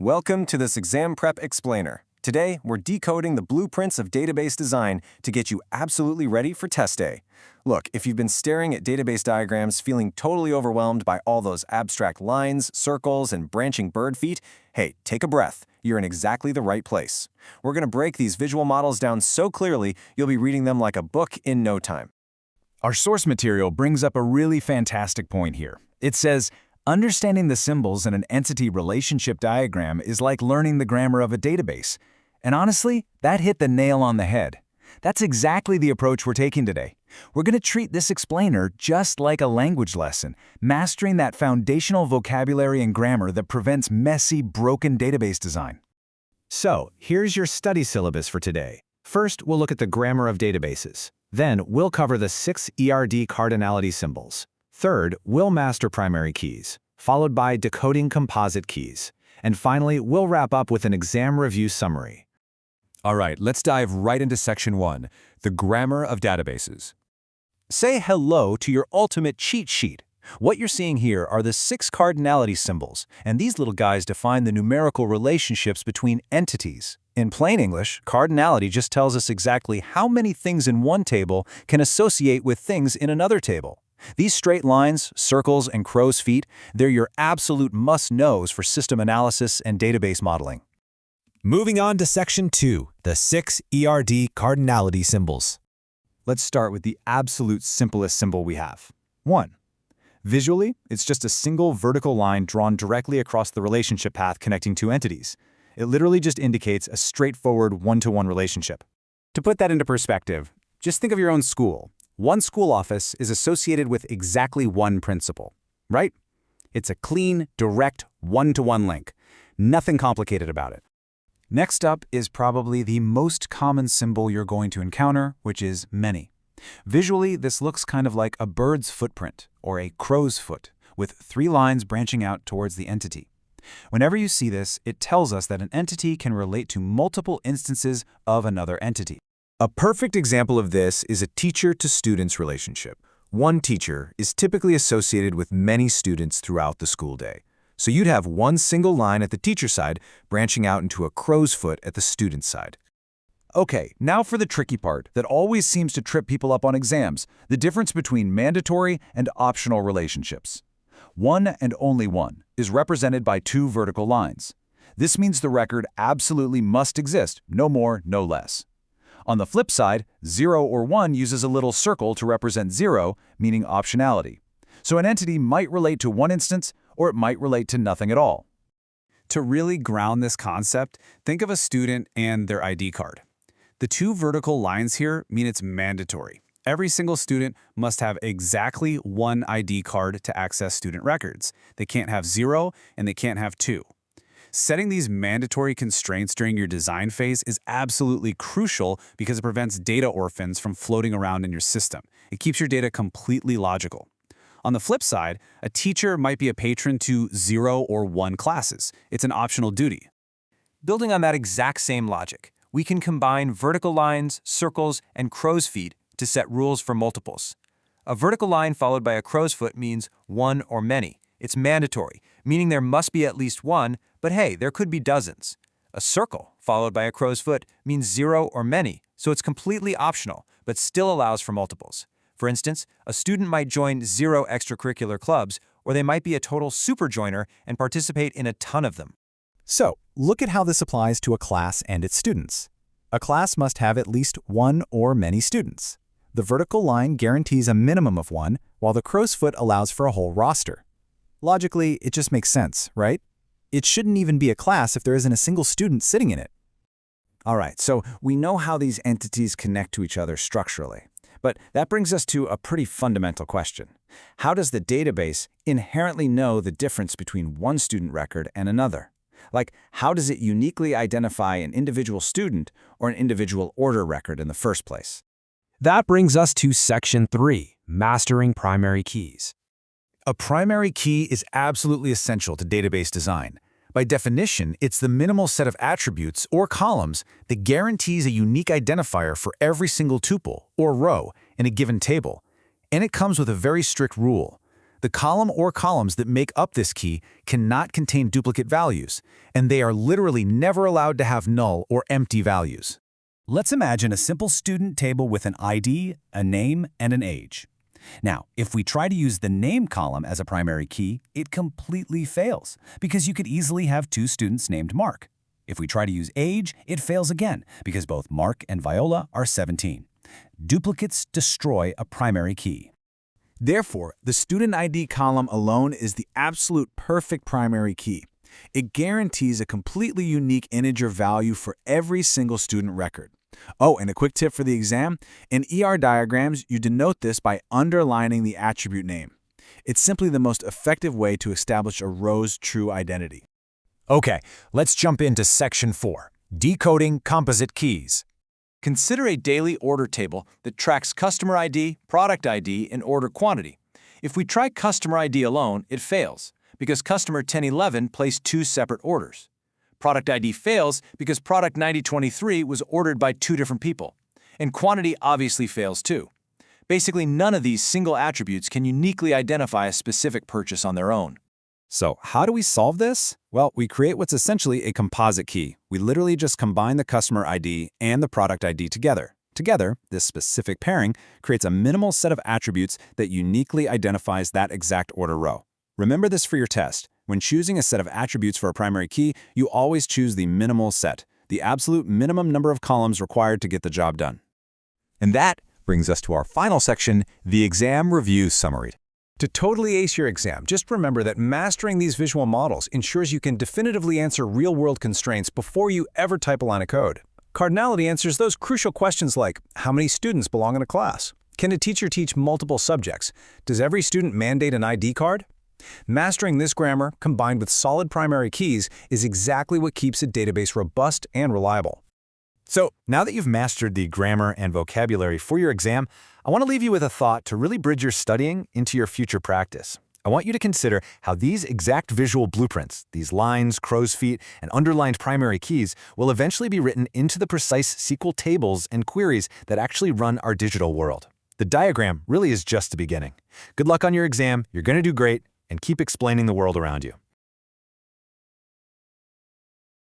Welcome to this Exam Prep Explainer. Today, we're decoding the blueprints of database design to get you absolutely ready for test day. Look, if you've been staring at database diagrams feeling totally overwhelmed by all those abstract lines, circles, and branching bird feet, hey, take a breath. You're in exactly the right place. We're going to break these visual models down so clearly, you'll be reading them like a book in no time. Our source material brings up a really fantastic point here. It says, understanding the symbols in an entity relationship diagram is like learning the grammar of a database. And honestly, that hit the nail on the head. That's exactly the approach we're taking today. We're going to treat this explainer just like a language lesson, mastering that foundational vocabulary and grammar that prevents messy, broken database design. So, here's your study syllabus for today. First, we'll look at the grammar of databases. Then, we'll cover the 6 ERD cardinality symbols. Third, we'll master primary keys, followed by decoding composite keys. And finally, we'll wrap up with an exam review summary. All right, let's dive right into Section 1, the grammar of databases. Say hello to your ultimate cheat sheet. What you're seeing here are the 6 cardinality symbols, and these little guys define the numerical relationships between entities. In plain English, cardinality just tells us exactly how many things in one table can associate with things in another table. These straight lines, circles, and crow's feet, they're your absolute must-knows for system analysis and database modeling. Moving on to Section 2, the 6 ERD cardinality symbols. Let's start with the absolute simplest symbol we have. 1. Visually, it's just a single vertical line drawn directly across the relationship path connecting two entities. It literally just indicates a straightforward one-to-one relationship. To put that into perspective, just think of your own school. One school office is associated with exactly one principal, right? It's a clean, direct, one-to-one link. Nothing complicated about it. Next up is probably the most common symbol you're going to encounter, which is many. Visually, this looks kind of like a bird's footprint, or a crow's foot, with 3 lines branching out towards the entity. Whenever you see this, it tells us that an entity can relate to multiple instances of another entity. A perfect example of this is a teacher-to-students relationship. One teacher is typically associated with many students throughout the school day. So you'd have one single line at the teacher side branching out into a crow's foot at the student side. Okay, now for the tricky part that always seems to trip people up on exams, the difference between mandatory and optional relationships. One and only one is represented by 2 vertical lines. This means the record absolutely must exist, no more, no less. On the flip side, 0 or 1 uses a little circle to represent 0, meaning optionality. So an entity might relate to one instance, or it might relate to nothing at all. To really ground this concept, think of a student and their ID card. The 2 vertical lines here mean it's mandatory. Every single student must have exactly one ID card to access student records. They can't have 0 and they can't have 2. Setting these mandatory constraints during your design phase is absolutely crucial because it prevents data orphans from floating around in your system. It keeps your data completely logical. On the flip side, a teacher might be a patron to 0 or 1 classes. It's an optional duty. Building on that exact same logic, we can combine vertical lines, circles, and crow's feet to set rules for multiples. A vertical line followed by a crow's foot means one or many. It's mandatory, meaning there must be at least one, but hey, there could be dozens. A circle followed by a crow's foot means 0 or many, so it's completely optional, but still allows for multiples. For instance, a student might join 0 extracurricular clubs, or they might be a total super joiner and participate in a ton of them. So, look at how this applies to a class and its students. A class must have at least one or many students. The vertical line guarantees a minimum of 1, while the crow's foot allows for a whole roster. Logically, it just makes sense, right? It shouldn't even be a class if there isn't a single student sitting in it. All right, so we know how these entities connect to each other structurally. But that brings us to a pretty fundamental question. How does the database inherently know the difference between one student record and another? Like, how does it uniquely identify an individual student or an individual order record in the first place? That brings us to Section 3, Mastering Primary Keys. A primary key is absolutely essential to database design. By definition, it's the minimal set of attributes or columns that guarantees a unique identifier for every single tuple or row in a given table. And it comes with a very strict rule. The column or columns that make up this key cannot contain duplicate values, and they are literally never allowed to have null or empty values. Let's imagine a simple student table with an ID, a name, and an age. Now, if we try to use the name column as a primary key, it completely fails, because you could easily have two students named Mark. If we try to use age, it fails again, because both Mark and Viola are 17. Duplicates destroy a primary key. Therefore, the student ID column alone is the absolute perfect primary key. It guarantees a completely unique integer value for every single student record. Oh, and a quick tip for the exam. In ER diagrams, you denote this by underlining the attribute name. It's simply the most effective way to establish a row's true identity. Okay, let's jump into Section 4, Decoding Composite Keys. Consider a daily order table that tracks customer ID, product ID, and order quantity. If we try customer ID alone, it fails, because customer 1011 placed two separate orders. Product ID fails because product 9023 was ordered by two different people. And quantity obviously fails too. Basically, none of these single attributes can uniquely identify a specific purchase on their own. So how do we solve this? Well, we create what's essentially a composite key. We literally just combine the customer ID and the product ID together. Together, this specific pairing creates a minimal set of attributes that uniquely identifies that exact order row. Remember this for your test. When choosing a set of attributes for a primary key, you always choose the minimal set, the absolute minimum number of columns required to get the job done. And that brings us to our final section, the exam review summary. To totally ace your exam, just remember that mastering these visual models ensures you can definitively answer real-world constraints before you ever type a line of code. Cardinality answers those crucial questions like, how many students belong in a class? Can a teacher teach multiple subjects? Does every student mandate an ID card? Mastering this grammar, combined with solid primary keys, is exactly what keeps a database robust and reliable. So, now that you've mastered the grammar and vocabulary for your exam, I want to leave you with a thought to really bridge your studying into your future practice. I want you to consider how these exact visual blueprints, these lines, crow's feet, and underlined primary keys, will eventually be written into the precise SQL tables and queries that actually run our digital world. The diagram really is just the beginning. Good luck on your exam, you're going to do great, and keep explaining the world around you.